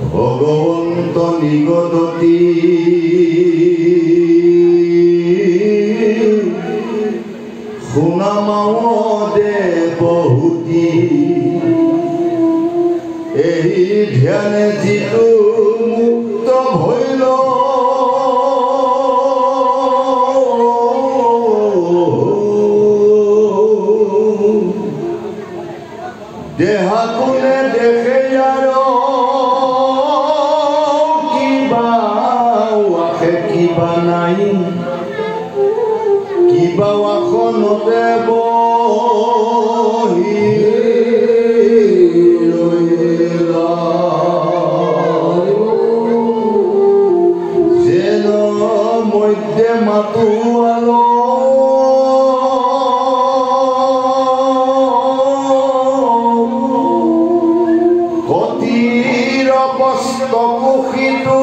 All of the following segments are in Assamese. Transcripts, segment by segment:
ভগবন্ত নিগদতি শুনামাও দে বহুতি এই ধ্যানে যিটো মুক্ত হইল দেহা কোনে দেখে আর কিবা আখে কিবা নাই কিবা আসনতে বহি যেন মধ্যে মাতো আলো গতিৰ কষ্ট কুশিতো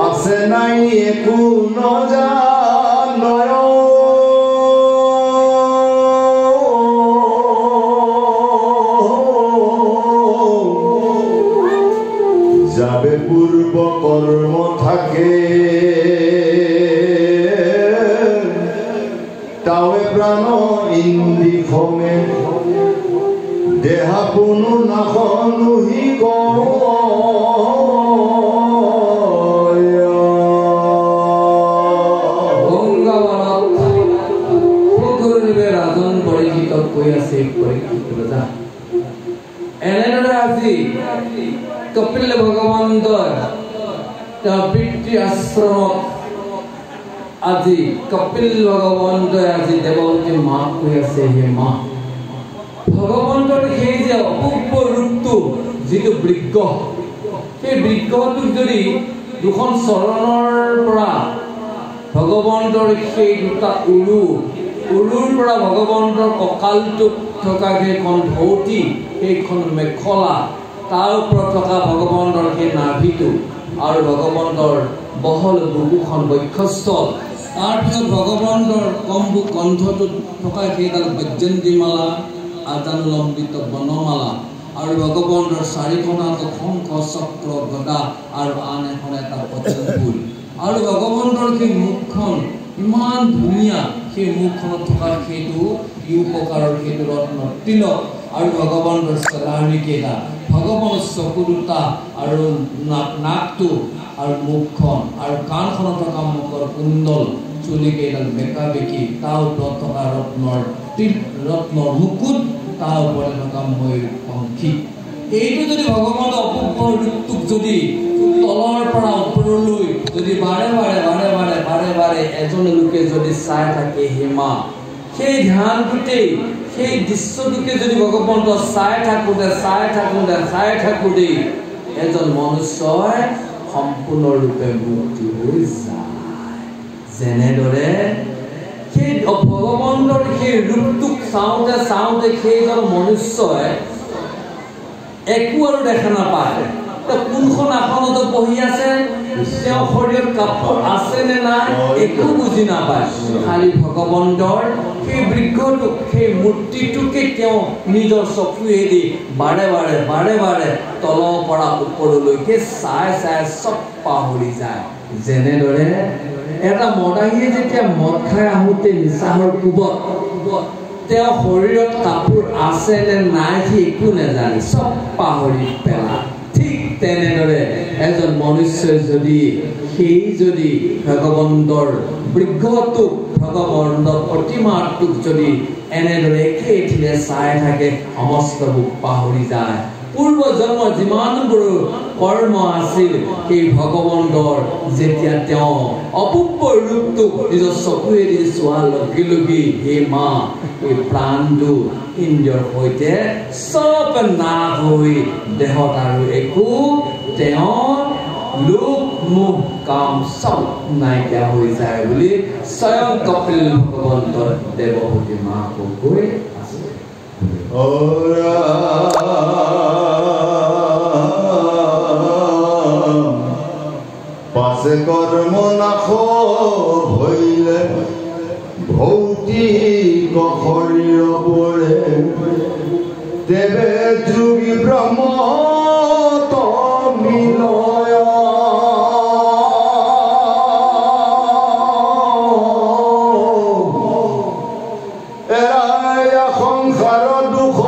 আছে নাই একো নজানয় যাবে পূৰ্ব কৰ্ম থাকে তাওয়ে প্ৰাণ ইন্দি খমে দেহা কোনো নাখনুহি ৰাজন পৰিচিত কৈ আছে এনেদৰে আজি কপিল ভগৱন্তৰ পিতৃ আশ্ৰমত আজি কপিল ভগৱন্তই আজি দেৱতী মাক কৈ আছে হে মা ভগৱন্তৰ সেই যে অপূৰ্ব ৰূপটো যিটো বৃক্ষ সেই বৃক্ষটোক যদি দুখন চৰণৰ পৰা ভগৱন্তৰ সেই দুটা উৰুৰ পৰা ভগৱন্তৰ কঁকালটোত থকা সেইখন ধৌতি সেইখন মেখলা তাৰ ওপৰত থকা ভগৱন্তৰ সেই নাভিটো আৰু ভগৱন্তৰ বহল বুকুখন বক্ষস্থল তাৰপিছত ভগৱন্তৰ কম্বু কণ্ঠটোত থকা সেইডাল বৈজয়ন্তী মালা আজানুলম্বিত বনমালা আৰু ভগৱন্তৰ চাৰিখন হাতত শংখ চক্ৰ গদা আৰু আন এখন এটা পদ্ম ফুল আৰু ভগৱন্তৰ সেই মুখখন ইমান ধুনীয়া সেই মুখখনত থকা সেইটো কি প্ৰকাৰৰ সেইটো ৰত্ন তিলক আৰু ভগৱন্তৰ চলাহীকেইটা ভগৱানৰ চকু দুটা আৰু নাকটো আৰু মুখখন আৰু কাণখনত থকা মুখৰ কুণ্ডল চুলিকেইডাল বেকা বেকি তাৰ ওপৰত থকা ৰত্নৰ মুকুট তাৰ ওপৰত থকা ময়ূৰ পংখী এইটো যদি ভগৱানৰ অপূৰ্ব ৰূপটোক যদি তলৰ পৰা ওপৰলৈ যদি বাৰে বাৰে এজন লোকে যদি চাই থাকে হেমা সেই ধ্যানটোতেই সেই দৃশ্যটোকে যদি ভগৱন্ত চাই থাকোঁতে এজন মনুষ্যই সম্পূৰ্ণৰূপে মুক্তি হৈ যায় যেনেদৰে সেই ভগৱন্তৰ সেই ৰূপটোক চাওঁতে সেইজন মনুষ্যই একো আৰু দেখা নাপায় কোনখন আসনত বহি আছে তেওঁ শৰীৰত কাপোৰ আছে নে নাই একো বুজি নাপায় খালি ভগৱন্তৰ সেই বৃক্ষটোক সেই মূৰ্তিটোকে তেওঁ নিজৰ চকুৱেদি বাৰে বাৰে তলৰ পৰা ওপৰলৈকে চাই চব পাহৰি যায় যেনেদৰে এটা মদাহীয়ে যেতিয়া মদ খাই আহোঁতে নিচাহৰ কোবত তেওঁ শৰীৰত কাপোৰ আছে নে নাই সি একো নাজানে চব পাহৰি পেলায় ঠিক তেনেদৰে এজন মনুষ্যই যদি ভগৱন্তৰ বৃক্ষটোক ভগৱন্তৰ প্ৰতিমাটোক যদি এনেদৰে একেঠিলে চাই থাকে সমস্তবোৰ পাহৰি যায় পূৰ্ব জন্ম যিমানবোৰ কৰ্ম আছিল সেই ভগৱন্তৰ যেতিয়া তেওঁ অপূৰ্ব ৰূপটোক নিজৰ চকুৱেদি চোৱাৰ লগে হে মা এই প্ৰাণটো ইন্দ্ৰিয়ৰ সৈতে চব নাশ হৈ দেহত আৰু একো তেওঁ লোক মুখ কাম চব নাইকিয়া হৈ যায় বুলি স্বয়ং কপিল ভগৱন্তৰ দেৱহতী মাকক কৈ আছে পাছে কর্ম নাশ হইলে ভৌতিক শরীর পরে দেবে যোগী ব্রহ্ম মিলয় এরা সংসার দুখ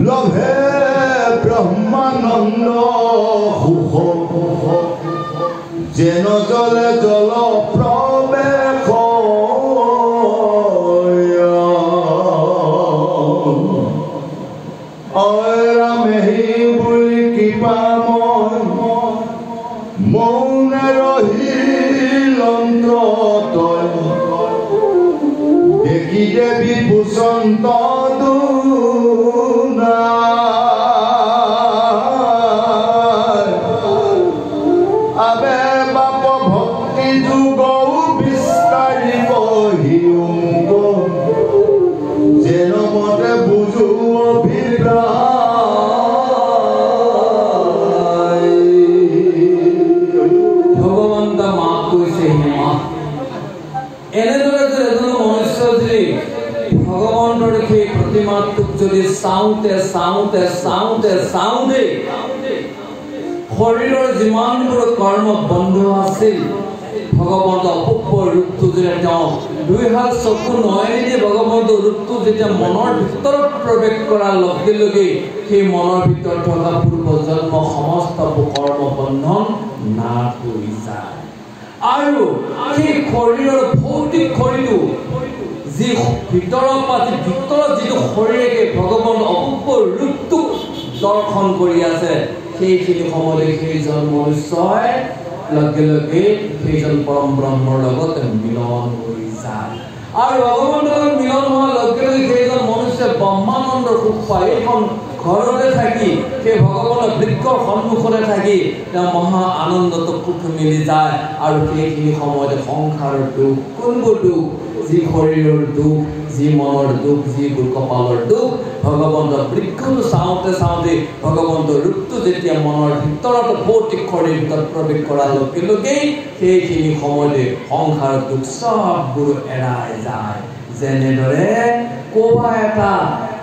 লভে ব্রহ্মানন্দ সুখ যেন জলে জল প্রবেশ অৰামেহি বুলি কৃপাময় মৌনে ৰহিল অন্ততয় দেখি দেৱী ভূষন্ত আবে বাপ ভক্তি যুগ বিস্তাৰি বহিউঙ্গ যেন মতে বুঝু অভিপ্ৰায় ভগবন্ত মাক কৈছে মা এনেদৰে যে এজন মনুষ্য যদি ভগৱন্তৰ সেই প্ৰতিমাটোক যদি চাওঁতে চাওঁতে চাওঁতে চাওঁতে শৰীৰৰ যিমানবোৰ কৰ্ম বন্ধ আছিল ভগৱন্ত অপূৰ্ব ৰূপটো যেতিয়া তেওঁ দুই হাত চকু নয়নেদি ভগৱন্ত ৰূপটো যেতিয়া মনৰ ভিতৰত প্ৰৱেশ কৰাৰ লগে লগে সেই মনৰ ভিতৰত থকা পূৰ্ব জন্ম সমস্ত কৰ্ম বন্ধন নাশ হৈ যায় আৰু সেই শৰীৰৰ ভৌতিক শৰীৰটো যি ভিতৰৰ পৰা ভিতৰত যিটো শৰীৰে ভগৱন্ত অপূৰ্ব ৰূপটোক দৰ্শন কৰি আছে সেইখিনি সময়তে সেইজন মনুষ্যই লগে লগে সেইজন পৰম ব্ৰহ্মৰ লগত মিলন হৈ যায় আৰু ভগৱন্তৰ মিলন হোৱাৰ লগে লগে সেইজন মনুষ্যই ব্ৰহ্মানন্দৰ সুখ পায় এইখন ঘৰতে থাকি সেই ভগৱানৰ বৃক্ষৰ সন্মুখতে থাকি তেওঁ মহা আনন্দত সুখ মিলি যায় আৰু সেইখিনি সময়তে সংসাৰৰ দুখ কোনবোৰ দুখ যি শৰীৰৰ দুখ যি মনৰ দুখ যি কপালৰ দুখ ভগৱন্তৰ বৃক্ষটো চাওঁতে চাওঁতে ভগৱন্তৰ ৰূপটো যেতিয়া মনৰ ভিতৰত ভৌতিক শৰীৰ ভিতৰত প্ৰৱেশ কৰাৰ লগে লগেই সেইখিনি সময়তে সংসাৰৰ দুখ চববোৰ এৰাই যায় যেনেদৰে কোবা এটা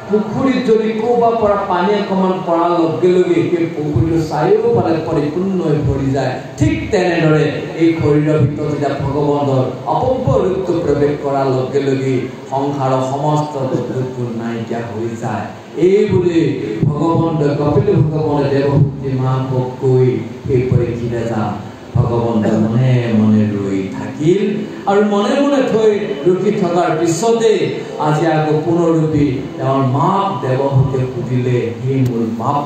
পুখুৰীত যদি কোবা পৰা পানী অকণমান পৰাৰ লগে লগে সেই পুখুৰীটো চাৰিওফালে পৰিপূৰ্ণ হৈ ভৰি যায় ঠিক তেনেদৰে এই শৰীৰৰ ভিতৰত যেতিয়া ভগৱন্তৰ অপূৰ্ব ৰূপটো প্ৰৱেশ কৰাৰ লগে লগে সংসাৰৰ সমস্ত দুখবোৰ নাইকিয়া হৈ যায় এইবুলি ভগৱন্ত কপিল ভগৱানে দেৱভূতি মাকক কৈ সেই পৰীক্ষিতে যাম ভগৱন্ত মনে মনে ৰৈ থাকিল আৰু মনে মনে থৈ ৰখি থকাৰ পিছতে আজি আকৌ পুনৰূপী তেওঁৰ মাক দেৱহূতিয়ে সুধিলে হে মোৰ বাপ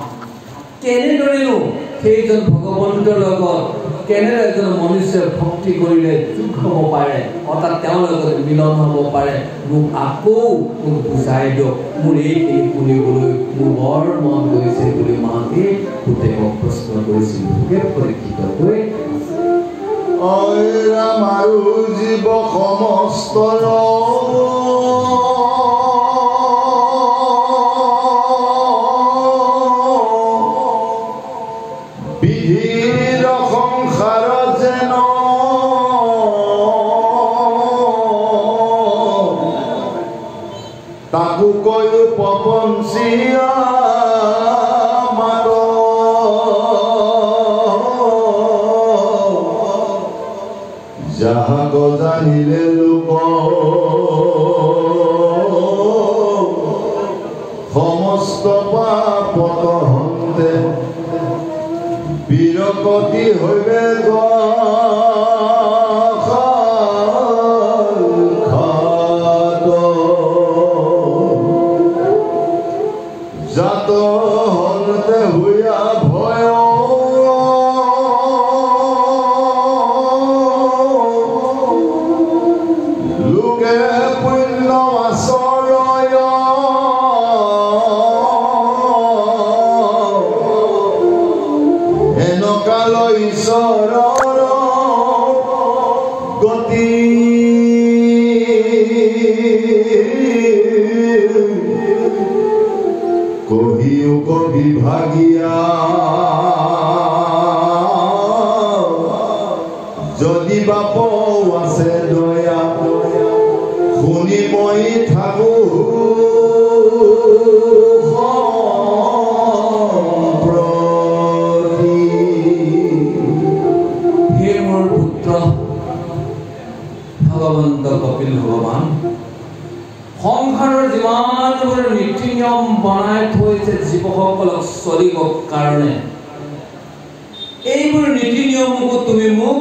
কেনেদৰেনো সেইজন ভগৱন্তৰ লগত কেনেদৰে এজন মনুষ্যই ভক্তি কৰিলে যোগ হ'ব পাৰে অৰ্থাৎ তেওঁৰ লগত মিলন হ'ব পাৰে মোক আকৌ মোক বুজাই দিয়ক মোৰ এইখিনি শুনিবলৈ মোৰ বৰ মন গৈছে বুলি মাকে পুতেকক প্ৰশ্ন কৰিছিল ভোগে পৰীক্ষিত হৈ ৰাম আৰু জীৱ সমস্ত বিধিৰ সংসাৰ যেন তাকো কৈ প্ৰপঞ্চিয়া যাহা গজানিলে লোক সমস্ত পাপত হন্তে বিৰকতি হইবে জাত হন্তে হুয়া ভয় গতি কহিও কবি ভাগিয়া যদি বাপ আছে দয়া শুনি মই থাকো হে মোৰ পুত্ৰ ভগৱন্ত কপিল ভগৱান সংসাৰৰ যিমানবোৰ নীতি নিয়ম বনাই থৈছে জীৱসকলক চলিবৰ কাৰণে এইবোৰ নীতি নিয়মকো তুমি মোক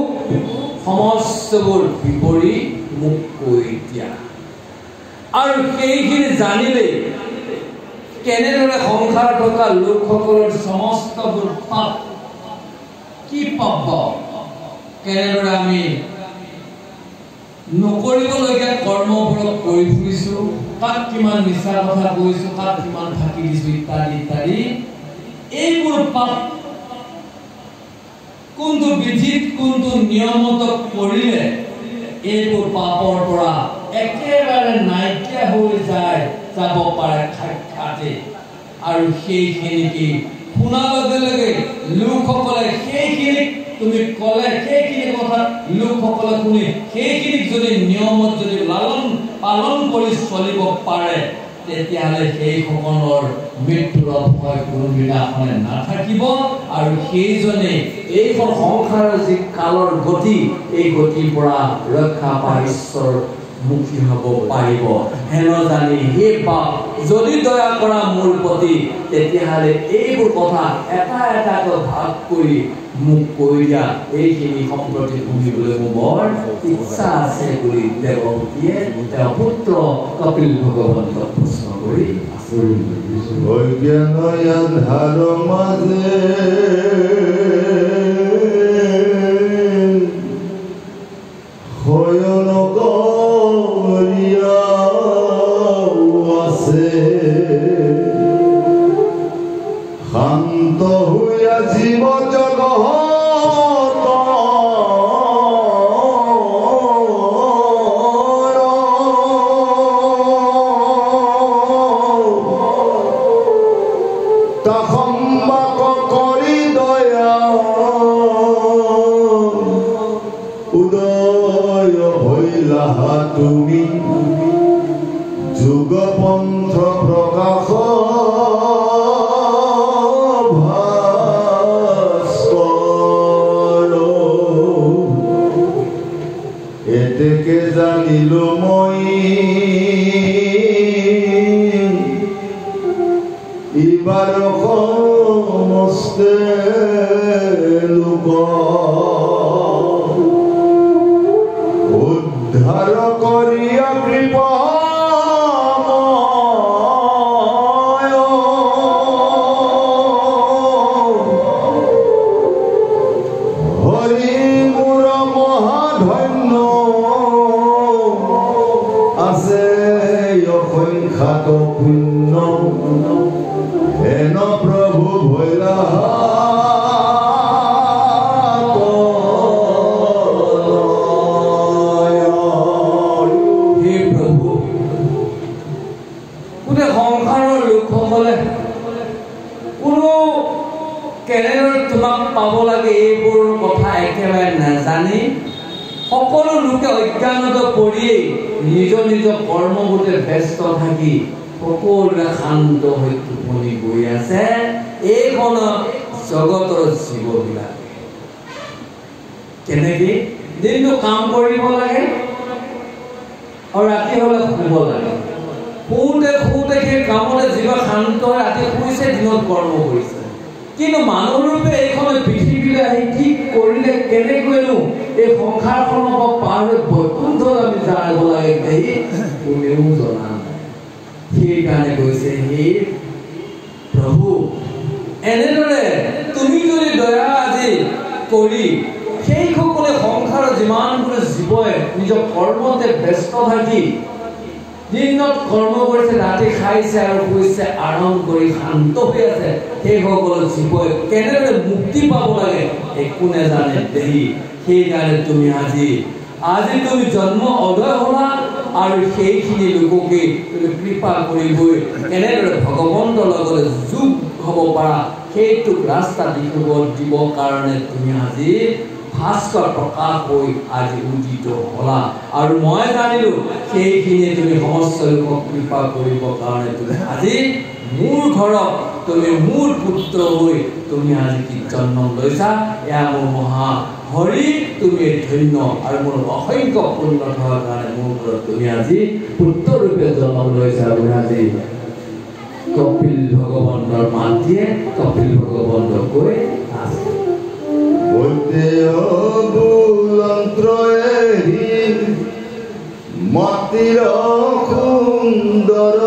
সমস্তবোৰ বিপৰীত মোক কৈ দিয়া আৰু সেইখিনি জানিলে কেনেদৰে সংসাৰ থকা লোকসকলৰ সমস্তবোৰ পাপ কি পাব কেনেদৰে আমি নকৰিবলগীয়া কৰ্মবোৰক কৰি ফুৰিছো কাক কিমান মিছা কথা কৈছো কাক কিমান ফাঁকি দিছো ইত্যাদি ইত্যাদি এইবোৰ পাপ কোনটো বিধিত কোনটো নিয়মত কৰিলে এইবোৰ পাপৰ পৰা একেবাৰে নাইকিয়া হৈ যাব পাৰে সাক্ষাতে আৰু সেইখিনিকে শুনাৰ লগে লগে লোকসকলে সেইখিনিক তুমি কলে সেইখিনি কথা লোকসকলে শুনি সেইখিনিক যদি নিয়মত যদি লালন পালন কৰি চলিব পাৰে তেতিয়াহ'লে সেইসকলৰ মৃত্যুৰ ভয় কোনোদিনাখনে নাথাকিব আৰু সেইজনে এইখন সংসাৰৰ যি কালৰ গতি এই গতিৰ পৰা ৰক্ষা পাই ঈশ্বৰ মুক্তি হ'ব পাৰিব হেন জানি হে বাপ যদি দয়া কৰা মোৰ প্ৰতি তেতিয়াহ'লে এইবোৰ কথা এটা এটাকৈ ভাগ কৰি মোক কৈ দিয়া এইখিনি সম্প্ৰতি শুনিবলৈ মোৰ বৰ ইচ্ছা আছে বুলি দেৱকীয়ে তেওঁৰ পুত্ৰ কপিল ভগৱন্তক প্ৰশ্ন কৰি অজ্ঞানৰ মাজে শয়ন কৰিয়া আছে শান্ত হৈয়া জীৱ জগত সম্বাক কৰি দয়া উদয় হৈলা তুমি যুগ পন্থ প্ৰকাশ ভাস্কৰ এতেকে জানিলো মই ইবাৰ সমস্তে লোক উদ্ধাৰ কৰিয়া কৃপাময় হৰি মোৰ মহাধন্য আছে অসংখ্যাত পুণ্য হেন প্ৰভু ভৈলা হে প্ৰভু গোটেই সংসাৰৰ লোকসকলে কোনো কেনেদৰে তোমাক পাব লাগে এইবোৰ কথা একেবাৰে নাজানি সকলো লোকে অজ্ঞানত পৰিয়েই নিজৰ নিজৰ কৰ্মবোৰতে ব্যস্ত থাকি সকলোৱে শান্ত হৈ টোপনি গৈ আছে এইখন জগতৰ জীৱবিলাক কেনেকে দিনটো কাম কৰিব লাগে আৰু ৰাতি হ'লে শুব লাগে শুওঁতে সেই কামতে জীৱ শান্ত হৈ ৰাতি শুইছে দিনত কৰ্ম কৰিছে কিন্তু মানুহৰূপে এইখন পৃথিৱীলৈ আহি কি কৰিলে কেনেকৈনো এই সংসাৰখনৰ পাৰ হৈ বৈকুণ্ঠত আমি যাব লাগে সেই কোনেও জনা সেইকাৰণে কৈছে হে প্ৰভু এনেদৰে তুমি যদি দয়া আজি কৰি সেইসকলে সংসাৰৰ যিমানবোৰ জীৱই নিজৰ কৰ্মতে ব্যস্ত থাকি দিনত কৰ্ম কৰিছে ৰাতি খাইছে আৰু শুইছে আৰাম কৰি শান্ত হৈ আছে সেইসকলৰ জীৱই কেনেদৰে মুক্তি পাব লাগে একো নাজানে দেহি সেইকাৰণে তুমি আজি তুমি জন্ম অদয় হ'লা আৰু সেইখিনি লোককে তুমি কৃপা কৰিবই এনেদৰে ভগৱন্তৰ লগত যোগ হ'ব পাৰা সেইটো ৰাস্তা দিবৰ কাৰণে তুমি আজি ভাস্কৰ প্ৰকাশ হৈ আজি উদিত হ'লা আৰু মই জানিলো সেইখিনি তুমি সমস্ত লোকক কৃপা কৰিবৰ কাৰণে তুমি আজি মোৰ ঘৰত তুমি মোৰ পুত্ৰ হৈ তুমি আজি কি জন্ম লৈছা এয়া মোৰ মহা হৰি তুমি ধন্য আৰু মোৰ অসংখ্য পুণ্য হোৱাৰ কাৰণে মোৰ ঘৰত তুমি আজি পুত্ৰ ৰূপে জন্ম লৈছা আজি কপিল ভগৱন্তৰ মাতিয়ে কপিল ভগৱন্তৰ কৈ আছে মাতিৰ সুন্দৰ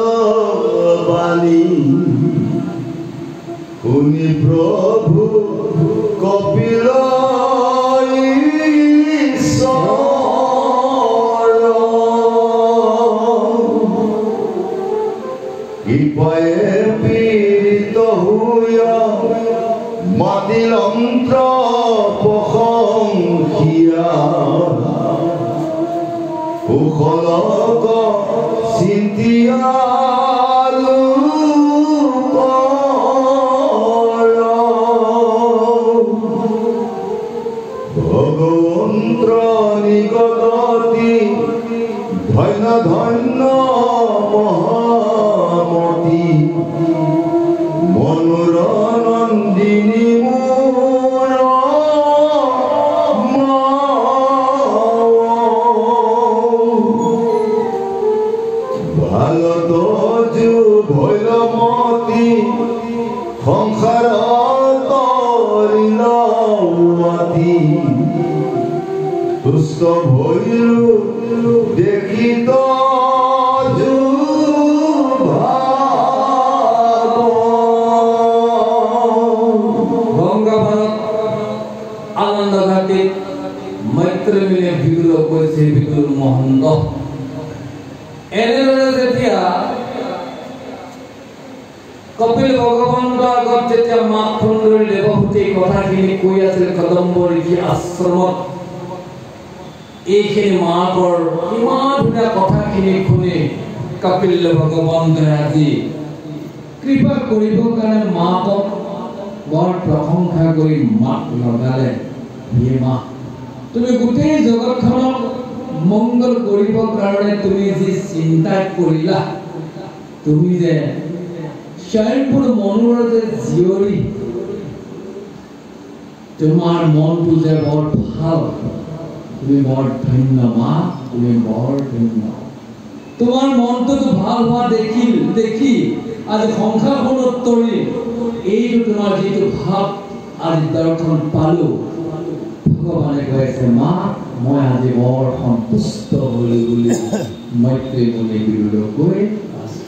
বাণী শুনি প্ৰভু কপিল কৃপায়ে পীড়িত হইয়া মাতিলন্ত্ৰ প্ৰশংসিয়া কুশলক চিন্তিয়া ভগৱন্ত্ৰ নিগততি ধন্য ধন্য মহামতি মনোৰ নন্দিনী মোৰ ভালত যু ভৈৰমতী সংসাৰত তৰিলৱতী তুষ্ট ভৈৰু দেখিত আনন্দ ঘাটে মৈত্ৰ মিলে বিদুৰ কৈছে বিদুৰ মহন্ত এনেদৰে যেতিয়া কপিল ভগৱন্তৰ আগত যেতিয়া মাক সুন্দৰী দেৱহূতি কথাখিনি কৈ আছিল কদম্ব ঋষি আশ্ৰমত এইখিনি মাকৰ ইমান ধুনীয়া কথাখিনি শুনি কপিল ভগৱন্তই আজি কৃপা কৰিবৰ কাৰণে মাকক বৰ প্ৰশংসা কৰি মাক লগালে হে মা তুমি গোটেই জগতখনক মংগল কৰিবৰ কাৰণে তুমি যি চিন্তা কৰিলা তুমি যে স্বয়ংপুৰ মনুৰ যে জীয়ৰী তোমাৰ মনটো যে বৰ ভাল তুমি বৰ ধন্য মা তুমি বৰ ধন্য তোমাৰ মনটো ভাল হোৱা দেখি আজি সংসাৰখনত তৰি এইটো তোমাৰ যিটো ভাৱ আজি দৰ্শন পালো ভগৱানে কৈছে মা মই আজি বৰ সন্তুষ্ট হলো বুলি মৈত্ৰী মুনি বিদুৰক কৈ আছে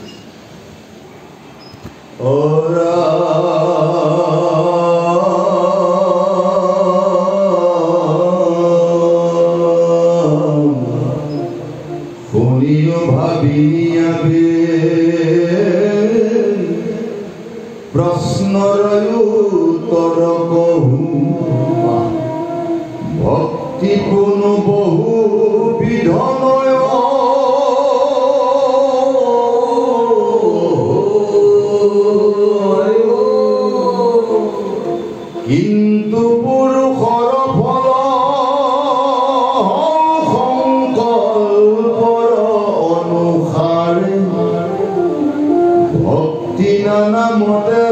শুনিও ভাবিয়াবে প্ৰশ্নৰ উত্তৰ কহু ভক্তি কোনো বহু বিধনয় কিন্তু পুৰুষৰ ফল সংকল্পৰ অনুসাৰে ভক্তি নানা মতে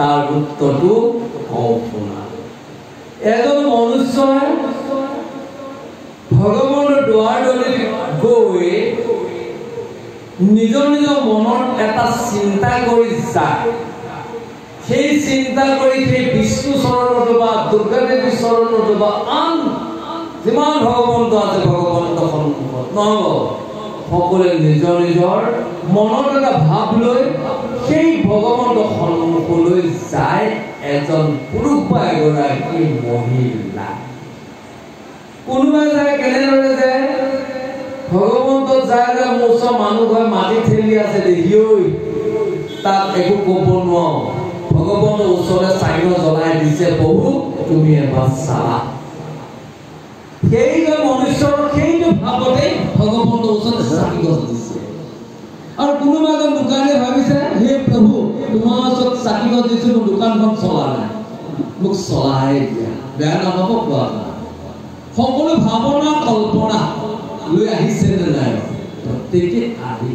তাৰ উত্তৰটো সম্পূৰ্ণ। এজন মনুষ্যই ভগৱানৰ দুৱাৰ দলিত গৈ নিজৰ নিজৰ মনত এটা চিন্তা কৰি যায়। সেই চিন্তা কৰি সেই বিষ্ণু চৰণত বা দুৰ্গা দেৱীৰ চৰণত বা আন যিমান ভগৱন্ত আছে ভগৱন্তৰ সন্মুখত নহ'ব, সকলোৱে নিজৰ নিজৰ মনত এটা ভাৱ লৈ সেই ভগৱন্তৰ সন্মুখলৈ যায় এজন পুৰুষ বা এগৰাকী মহিলা। কোনোবাই যায় কেনেদৰে যায় ভগৱন্ত যায় যে মোৰ ওচৰ মানুহ ঘৰ মাটি ঠেলি আছে দেখি ঐ, তাক একো ক'ব নোৱাৰো, ভগৱানৰ ওচৰতে চাকি জ্বলাই দিছে, বহু তুমি এবাৰ চাবা। সেইজন মনুষ্যৰ সেইটো ভাৱতে ভগৱানৰ ওচৰতে চাকি দিছে। আৰু কোনোবা এজন দোকানে ভাবিছে হে প্ৰভু তোমাৰ ওচৰত চাকি দিছো, মোৰ দোকানখন চলা নাই, মোক চলাই দিয়া, বেয়া নাপাব কোৱা। সকলো ভাৱনা কল্পনা লৈ আহিছে নে নাই, প্ৰত্যেকে আহি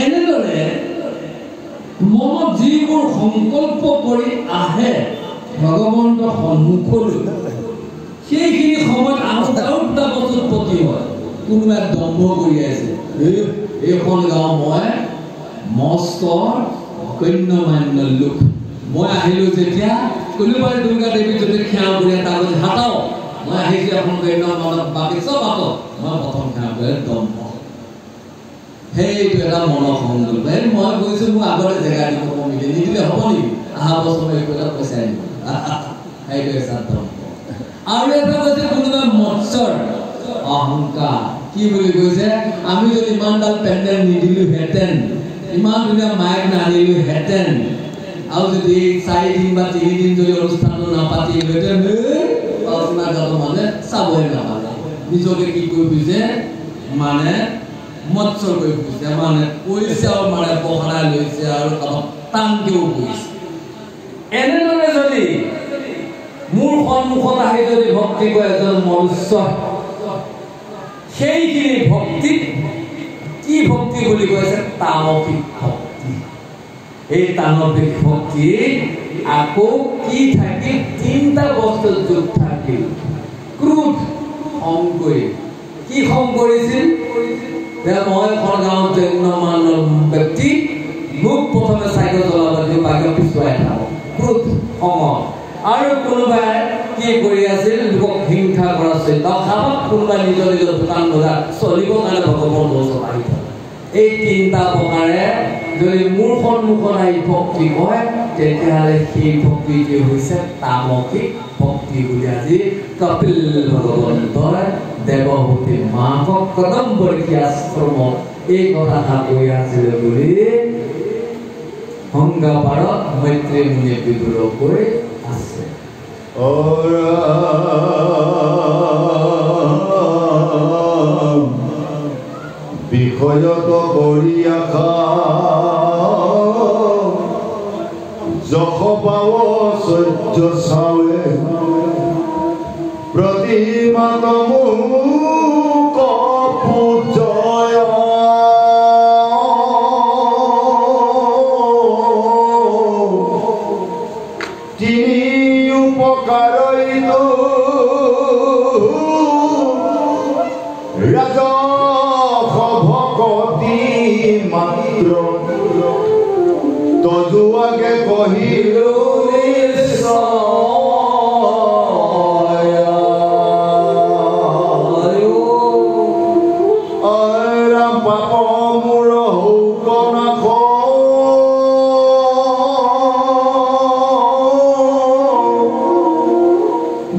এনেদৰে মনত যিবোৰ সংকল্প কৰি আহে ভগৱন্তৰ সন্মুখলৈ, সেইখিনি সময়ত আৰু দুটা বস্তুত প্ৰতি হয়। কোনোবাই দম্ভ কৰি আছে, এইখন গাঁও মই মস্ত গণ্যমান্য লোক, মই আহিলো যেতিয়া কোনোবাই দুৰ্গা দেৱী যদি সেৱা কৰি তাৰ হাতাও, মই আহিছো এখন গণ্যমান্য, বাকী চব আকৌ মই প্ৰথম সেৱা কৰি দম্ভ। সেইটো এটা মনৰ সংকল্প। মই গৈছো মোক আগতে জেগা দিব কমিলে নিদিলে হ'ব নেকি, অহা বছৰ একো এটা পইচা দিব, সেইটো এটা দম্ভ। আৰু এটা কৈছে কোনোবাই মৎসৰ অহংকাৰ। কি বুলি কৈছে, আমি যদি ইমানডাল পেণ্ডেল নিদিলোহেঁতেন, ইমান ধুনীয়া মাইক নানিলোহেঁতেন, আৰু যদি 4 দিন বা 3 দিন যদি অনুষ্ঠানটো নাপাতিলোহেঁতেন, মানে চাবই নাপালে। নিজকে কি কৰি ফুৰিছে, মানে মৎসৰ কৰি ফুৰিছে, মানে কৈছে আৰু মানে বহলাই লৈছে আৰু অলপ টানকেও কৰিছে। এনেদৰে যদি মোৰ সন্মুখত আহি যদি ভক্তি কৰে এজন মনুষ্য, সেইখিনি ভক্তি কি ভক্তি বুলি কৈছে, তামসিক ভক্তি। এই তামসিক ভক্তি আকৌ কি থাকিল, 3টা বস্তু যোগ থাকিল। ক্ৰোধ, খং কৰি। কি খং কৰিছিল, মই এখন গাঁৱত গণ্যমান্য ব্যক্তি, মোক প্ৰথমে চাইকেল চলাব দিওঁ, বাকী পিছুৱাই থাকক, ক্ৰোধ খং। আৰু কোনোবাই কি কৰি আছিল, লোকক হিংসা কৰা চিন্তা খাব, কোনোবাই নিজৰ নিজৰ দোকান বজাৰ চলিবৰ কাৰণে ভগৱানৰ ওচৰত আহি থাকে। এই 3টা প্ৰকাৰে যদি মোৰ সন্মুখত আহি ভক্তি হয়, তেতিয়াহ'লে সেই ভক্তিটি হৈছে তামসিক ভক্তি বুলি আজি কপিল ভগৱন্তই দেৱহূতি মাকক কদম্বৰী আশ্ৰমত এই কথাষাৰ কৈ আছিলে বুলি সংগপাৰত মৈত্ৰী মুনিয়ে বিদুৰ কৰি আছে। বিষয়ত কৰি আশা যশ পাৱ সহ্য চাৱে, প্ৰতিমাত মোক পূজয়। তিনি উপকাৰইতো ৰাজস ভকতি মাত্ৰ, তজুৱাকে কহিলো পাপ মোৰ হৌক নাখ,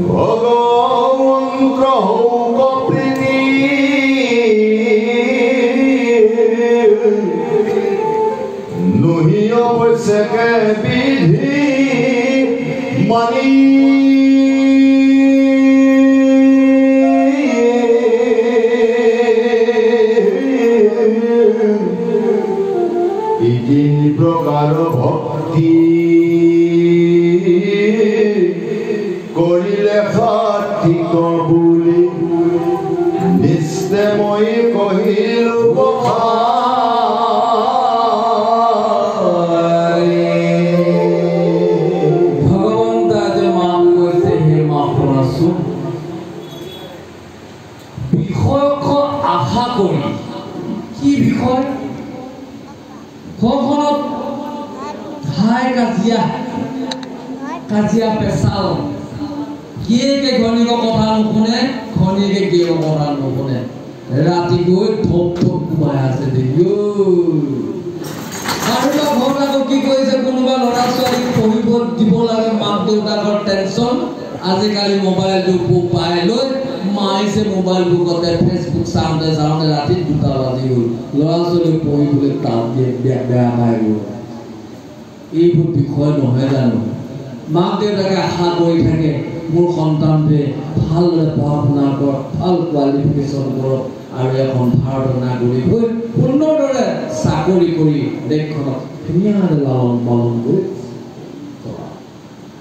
ভগৱন্ত হৌক প্ৰীতি, নুহিয় পইচাকে বিধি মানি, তিনি প্ৰকাৰ ভক্তি কৰিলে সাৰ্থিক বুলি নিশ্চয় মই কহিলো কথা। কাজিয়া পেছাল গিয়েকে ঘনীক কথা নুশুনে ঘনীকে গিয়ে কথা নুশুনে ৰাতি গৈ থপ থপ কোবাই আছে দেখিও আৰু ঘৰত আকৌ কি কৰিছে কোনোবা ল'ৰা ছোৱালীক পঢ়িব দিব লাগে মাক দেউতাকৰ টেনচন আজিকালি মোবাইলটো পাই লৈ মাইছে মোবাইল বুকতে ফেচবুক চাওঁতে ৰাতি 2টা বাজি গ'ল ল'ৰা ছোৱালী পঢ়িবলৈ তাত বেয়া পাই গ'ল এইবোৰ বিষয় নহয় জানো মাক দেউতাকে আশা কৰি থাকে মোৰ সন্তানটোৱে ভালদৰে পঢ়া শুনা কৰক ভাল কোৱালিফিকেশ্যন কৰক আৰু এখন ভাৰতৰ নাগৰিক হৈ সুন্দৰদৰে চাকৰি কৰি দেশখনক ধুনীয়াকৈ লালন পালন কৰি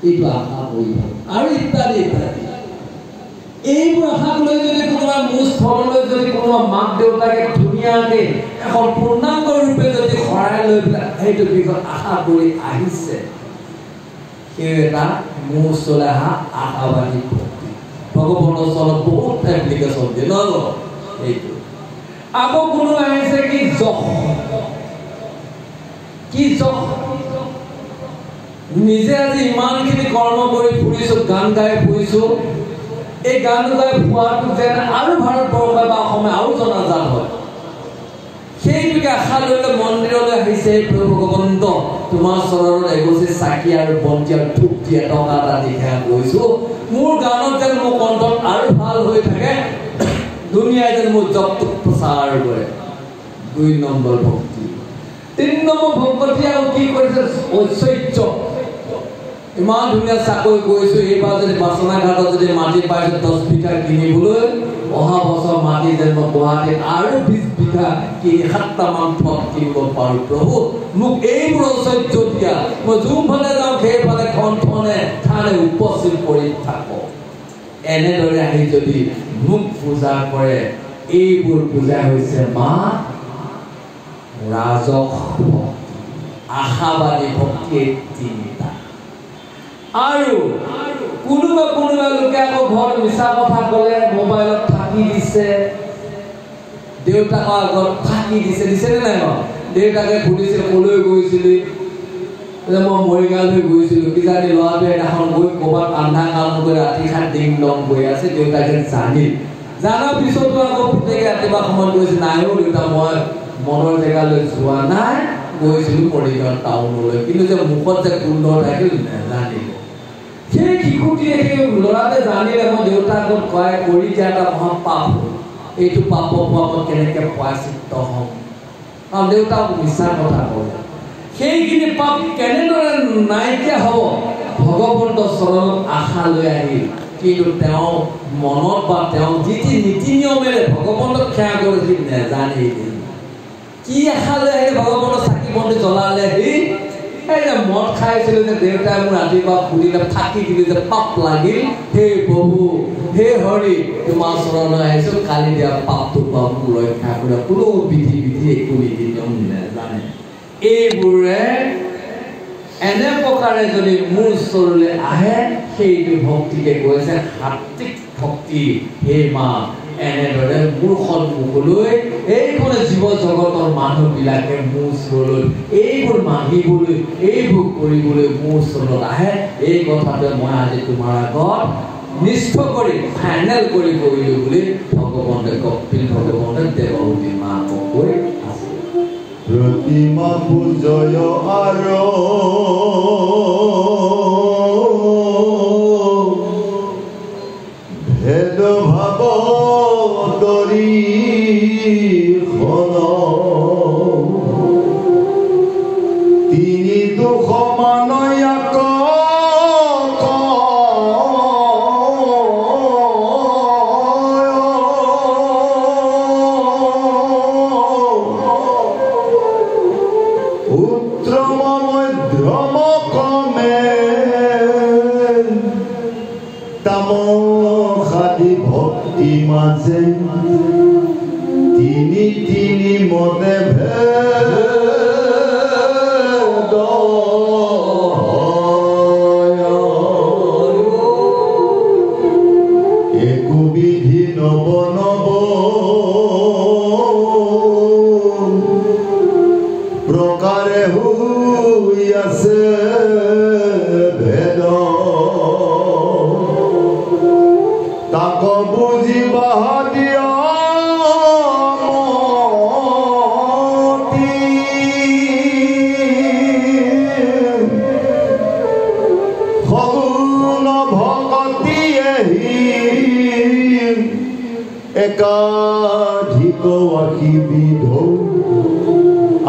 এইটো আশা কৰি আৰু ইত্যাদি এইবোৰ আশাক লৈ যদি কোনোবা মোৰ স্থললৈ যদি কোনোবা মাক দেউতাকে ধুনীয়াকৈ এখন পূৰ্ণাংগ ৰূপে যদি সৰাই লৈ পেলাই সেইটো বিষয়ত আশা কৰি আহিছে সেই এটা মোৰ ওচৰলৈ অহা আশাবাদী ভক্তি ভগৱানৰ ওচৰত বহুত এপ্লিকেশ্যন দিয়ে নহয় এইটো আকৌ কোনোবা আহিছে কি জখ নিজে আজি ইমানখিনি কৰ্ম কৰি ফুৰিছো গান গাই ফুৰিছো এই গান গাই ফুৰাটো যেন আৰু ভাৰতবৰ্ষ বা অসমে আৰু জনাজাত হয় সেইটোকে আশা লৈ মন্দিৰলৈ আহিছে প্ৰভু ভগৱন্ত তোমাৰ চৰণত এগছি চাকি আৰু বন্তি আৰু ধূপ দিয়ে টকা এটা দিখা গৈছো মোৰ গানত যেন মোৰ কণ্ঠত আৰু ভাল হৈ থাকে দুনিয়াই যেন মোৰ জপটোক প্ৰচাৰ কৰে 2 নম্বৰ ভক্তি 3 নম্বৰ ভক্তি আৰু কি কৰিছে ঐশ্বৰ্য ইমান ধুনীয়া চাকৰি কৰিছো এইবাৰ যদি বাচনা ঘাটত যদি মাটি পাইছো 10 বিঘা কিনিবলৈ অহা বছৰ মাটি যেন মই গুৱাহাটীত আৰু 20 বিঘা কিনি 7টা মান ঠক কিনিব পাৰো প্ৰভু মোক এইবোৰ ঐশ্বৰ্য দিয়া মই যোনফালে যাওঁ সেইফালে ঠনে ঠানে উপস্থিত কৰি থাকো এনেদৰে আহি যদি মোক পূজা কৰে এইবোৰ পূজা হৈছে মা ৰাজস আশাবাদী ভক্তি 3টা আৰু কোনোবা লোকে আকৌ ঘৰত মিছা কথা ক'লে মোবাইলত থাকি দিছে দেউতাকৰ আগত থাকি দিছে নে নাই দেউতাকে সুধিছিল কলৈ গৈছিলি মই মৰিগাঁৱলৈ গৈছিলো কিজানি ল'ৰাটোৱে এখন গৈ ক'ৰবাত আন্ধা কাম কৰি ৰাতি খাত ডিং ডং গৈ আছে দেউতাকে জানাৰ পিছতো আকৌ পুতেকে ৰাতিপুৱা সময়ত গৈছে নাইও দেউতা মই মনৰ জেগালৈ যোৱা নাই গৈছিলো মৰিগাঁও টাউনলৈ কিন্তু যে মুখত যে গোন্ধ থাকিল নাজানিলে সেই শিশুটিয়ে সেই ল'ৰাটোৱে জানিলে মই দেউতাকক কয় কৰি দিয়া এটা মহা পাপ এইটো পাপৰ পৰা মই কেনেকৈ প্ৰায়শ্চিত্ত হ'ম কাৰণ দেউতাক মিছা কথা ক'লে সেইখিনি পাপ কেনেদৰে নাইকিয়া হ'ব ভগৱন্তৰ চৰণত আশা লৈ আহিল কিন্তু তেওঁ মনত বা তেওঁ যি নীতি নিয়মেৰে ভগৱন্তক সেৱা কৰিছিল নেজানেই কি আশা লৈ আহিলে ভগৱন্তৰ চাকি বন্তি জ্বলালে এই যে মদ খাইছিলো যে দেউতাই মোৰ ৰাতিপুৱা সুধিলে থাকি দিলে যে পাপ লাগিল হে প্ৰভু হে হৰি তোমাৰ চৰণলৈ আহিছো কালি দিয়া পাপটো পাপ ৰক্ষা কৰা কোনো বিধি একো নীতি নিয়ম নেজানে এইবোৰে এনে প্ৰকাৰে যদি মোৰ ওচৰলৈ আহে সেইটো ভক্তিকে কৈছে সাত্বিক ভক্তি হে মা এনেদৰে মোৰ সন্মুখলৈ এইখনে জীৱ জগতৰ মানুহবিলাকে মোৰ ওচৰলৈ এইবোৰ মাগিবলৈ এইবোৰ কৰিবলৈ মোৰ ওচৰত আহে এই কথাটোৱে মই আজি তোমাৰ আগত নিষ্ঠ কৰি ফাইনেল কৰি কৰিলো বুলি ভগৱন্তে কপিল ভগৱন্তে দেৱহূতি মাকক কৈ আছে প্ৰতিমা পূজয় আৰু ভেদ ভাৱ দৰি তিনি দুখ মানয়াক উত্তম মধ্যম কমে তামসাদি ভক্তি মাজে তিনি মতে ভেদ একো বিধি নব প্ৰকাৰে হৈ আছে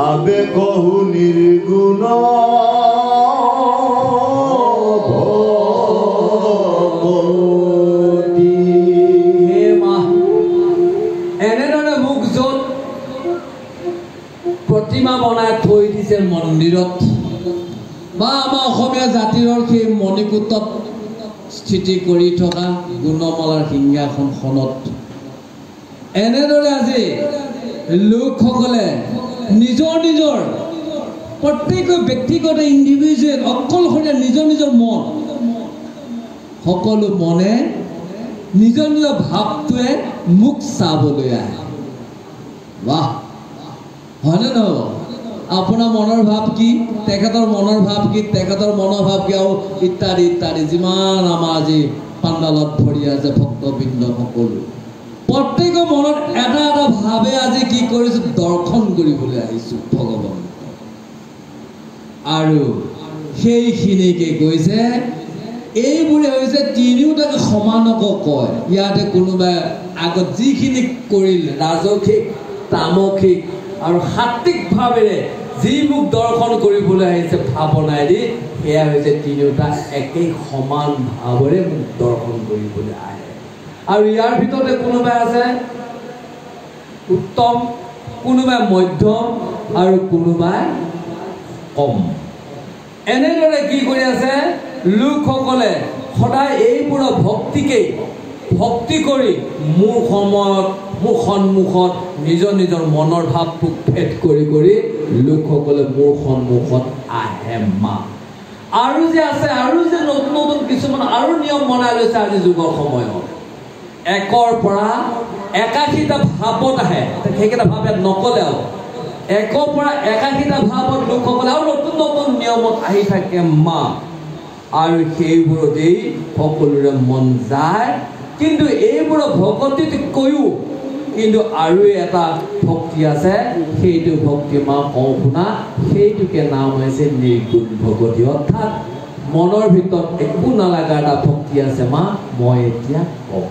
আবে কহু নিৰ্গুণ ভগতি হে মা এনেদৰে মোক য'ত প্ৰতিমা বনাই থৈ দিছে মন্দিৰত বা আমাৰ অসমীয়া জাতিৰ সেই মণিকূটত স্থিতি কৰি থকা গুণমালাৰ সিংহাসনখনত এনেদৰে আজি লোকসকলে নিজৰ নিজৰ প্ৰত্যেক ব্যক্তিগত ইণ্ডিভিজুৱেল অকলশৰীয়া নিজৰ নিজৰ মন সকলো মনে নিজৰ নিজৰ ভাৱটোৱে মোক চাবলৈ আহে বাহ হয়নে নহ'ব আপোনাৰ মনৰ ভাৱ কি তেখেতৰ মনৰ ভাৱ কি তেখেতৰ মনৰ ভাৱ কি আৰু ইত্যাদি ইত্যাদি যিমান আমাৰ আজি পাণ্ডালত ভৰি আছে ভক্তবৃন্দ সকলো প্ৰত্যেকৰ মনত এটা এটা ভাৱে আজি কি কৰিছোঁ দৰ্শন কৰিবলৈ আহিছোঁ ভগৱান আৰু সেইখিনিকে কৈছে এইবোৰে হৈছে তিনিওটাকে সমানক কয় ইয়াতে কোনোবাই আগত যিখিনি কৰিল ৰাজসিক তামসিক আৰু সাত্বিকভাৱেৰে যি মোক দৰ্শন কৰিবলৈ আহিছে ভাৱনাইদি সেয়া হৈছে তিনিওটা একেই সমান ভাৱেৰে মোক দৰ্শন কৰিবলৈ আহে আৰু ইয়াৰ ভিতৰতে কোনোবাই আছে উত্তম কোনোবাই মধ্যম আৰু কোনোবাই কম এনেদৰে কি কৰি আছে লোকসকলে সদায় এইবোৰৰ ভক্তিকেই ভক্তি কৰি মোৰ সময়ত মোৰ সন্মুখত নিজৰ নিজৰ মনৰ ভাৱটোক ভেদ কৰি কৰি লোকসকলে মোৰ সন্মুখত আহে মা আৰু যে আছে আৰু যে নতুন নতুন কিছুমান আৰু নিয়ম বনাই লৈছে আজি যুগৰ সময়ত একৰ পৰা ৮১টা ভাৱত আহে সেইকেইটা ভাৱ ইয়াত নকলেও একৰ পৰা ৮১টা ভাৱত লোকসকলে আৰু নতুন নতুন নিয়মত আহি থাকে মা আৰু সেইবোৰতেই সকলোৰে মন যায় কিন্তু এইবোৰৰ ভকতিত কৈও কিন্তু আৰু এটা ভক্তি আছে সেইটো ভক্তি মা কওঁ শুনা সেইটোকে নাম হৈছে নিৰ্গুণ ভকতি অৰ্থাৎ মনৰ ভিতৰত একো নালাগা এটা ভক্তি আছে মা মই এতিয়া কওঁ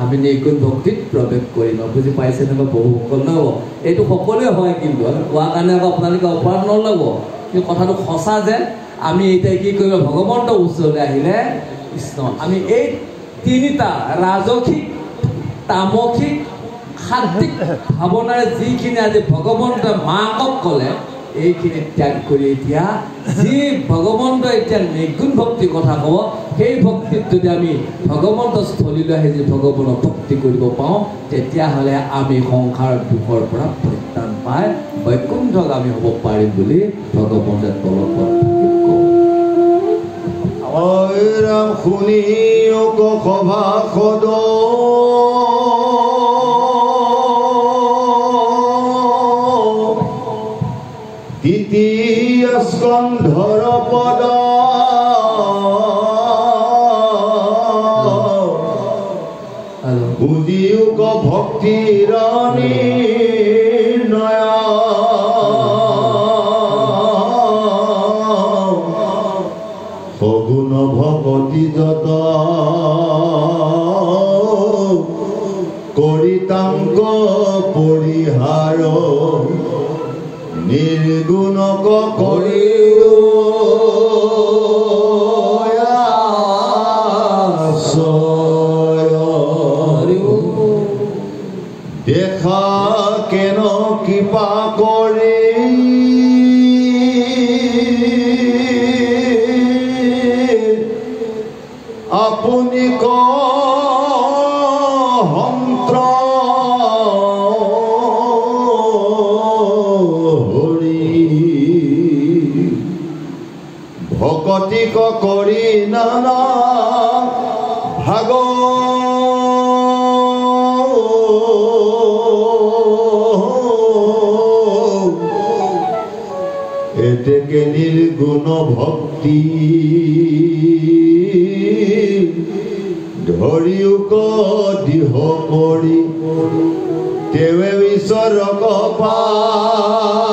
আমি নিৰ্গুণ ভক্তিত প্ৰৱেশ কৰি লওঁ বুজি পাইছে নে বহুসকল নহ'ব এইটো সকলোৱে হয় কিন্তু আমি কোৱা কাৰণে আকৌ আপোনালোকে অপৰাধ নল'ব কিন্তু কথাটো সঁচা যে আমি এতিয়া কি কৰিব ভগৱন্তৰ ওচৰলৈ আহিলে কৃষ্ণ আমি এই তিনিটা ৰাজসিক তামসিক সাত্বিক ভাৱনাৰে যিখিনি আজি ভগৱন্তই মাকক ক'লে এইখিনি ত্যাগ কৰি এতিয়া যি ভগৱন্তই এতিয়া নিৰ্গুণ ভক্তিৰ কথা ক'ব সেই ভক্তিত যদি আমি ভগৱন্তৰ স্থলীলৈ আহি যদি ভগৱানক ভক্তি কৰিব পাওঁ তেতিয়াহ'লে আমি সংসাৰ দুখৰ পৰা পৰিত্ৰাণ পাই বৈকুণ্ঠগামী হ'ব পাৰিম বুলি ভগৱন্তে তলত ৰাম শুনি সভা সদ তৃতীয় স্কন্ধৰ পদ বুজিয়োগ ভক্তিৰ নিৰ্ণয় সগুণ ভকতি যত কৰিতাংক পৰিহাৰ নিৰ্গুণক কৰি দেখা কেন কৃপা কৰি আপুনি কন্ত্ৰ হৰি ভকতিক কৰি নানা ভাগ এতেকে নিৰ্গুণ ভক্তি ধৰিয়োক দিহ কৰি তেৱে ঈশ্বৰক পাইবা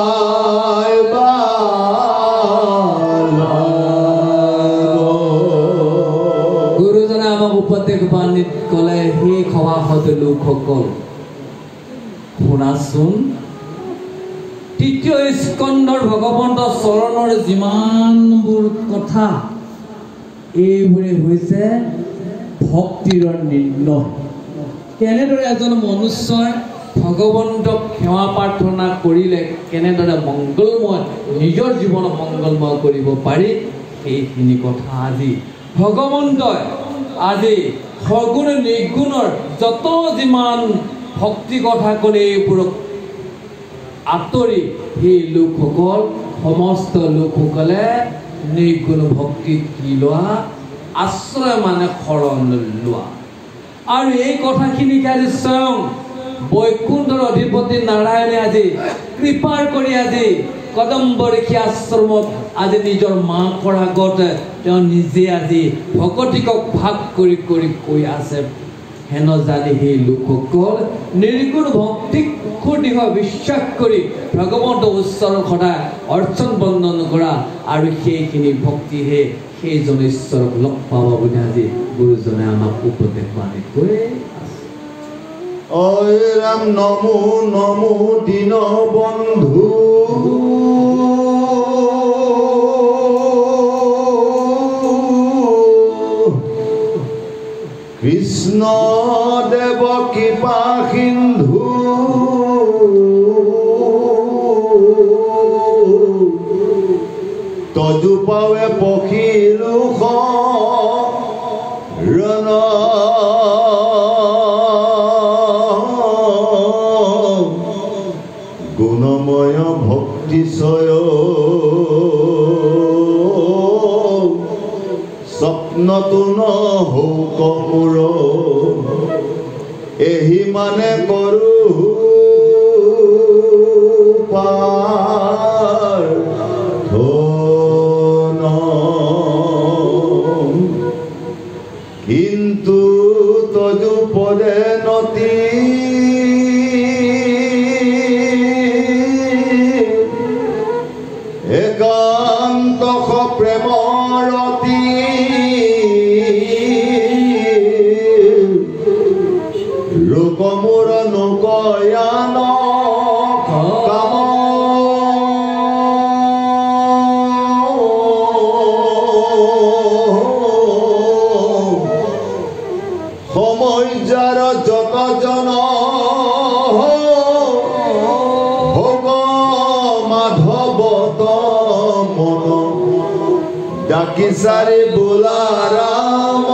গুৰুজনে আমাক উপদেশ বাণীত ক'লে সেই সভাসদ লোকসকল শুনাচোন তৃতীয় স্কন্ধৰ ভগৱন্তৰ চৰণৰ যিমানবোৰ কথা এইবোৰে হৈছে ভক্তিৰ নিৰ্ণয় কেনেদৰে এজন মনুষ্যই ভগৱন্তক সেৱা প্ৰাৰ্থনা কৰিলে কেনেদৰে মংগলময় নিজৰ জীৱনক মংগলময় কৰিব পাৰি সেইখিনি কথা আজি ভগৱন্তই আজি সগুণ নিৰ্গুণৰ যত যিমান ভক্তি কথা ক'লে এইবোৰক আঁতৰি সেই লোকসকল সমস্ত লোকসকলে নিৰ্গুণ ভক্তিত কি লোৱা আশ্ৰয় মানে শৰণ লোৱা আৰু এই কথাখিনিকে আজি স্বয়ং বৈকুণ্ঠৰ অধিপতি নাৰায়ণে আজি কৃপাৰ কৰি আজি কদম্বৰীষী আশ্ৰমত আজি নিজৰ মাকৰ আগত তেওঁ নিজে আজি ভকতিকক ভাগ কৰি কৰি কৈ আছে হেন জানি সেই লোকসকল নিৰ্গুণ ভক্তিক দৃঢ় বিশ্বাস কৰি ভগৱন্ত ঈশ্বৰৰ সদায় অৰ্চন বন্দন কৰা আৰু সেইখিনি ভক্তিহে সেইজন ঈশ্বৰক লগ পাব বুলি আজি গুৰুজনে আমাক উপদেশ বাণী কৈ আছে অয় ৰাম নমো নমো দীন বন্ধু কৃষ্ণ দেৱ কৃপা সিন্ধু তজু পাৱে পখিলো ৰণ গুণময় ভক্তিশয় স্বপ্নতো নহৌক মোৰ এহি মানে কৰো প্ৰাৰ্থনা কিন্তু তজু পদে নতি একান্ত প্ৰেমৰতি লোকমূৰ নকয়ান কাম সময় যাৰ যত জন ভোগ মাধৱত মন ডাকি চাৰি বোলা ৰাম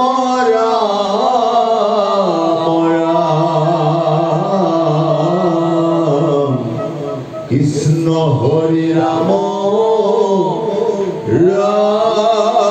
কৃষ্ণ হৰি ৰাম ৰাম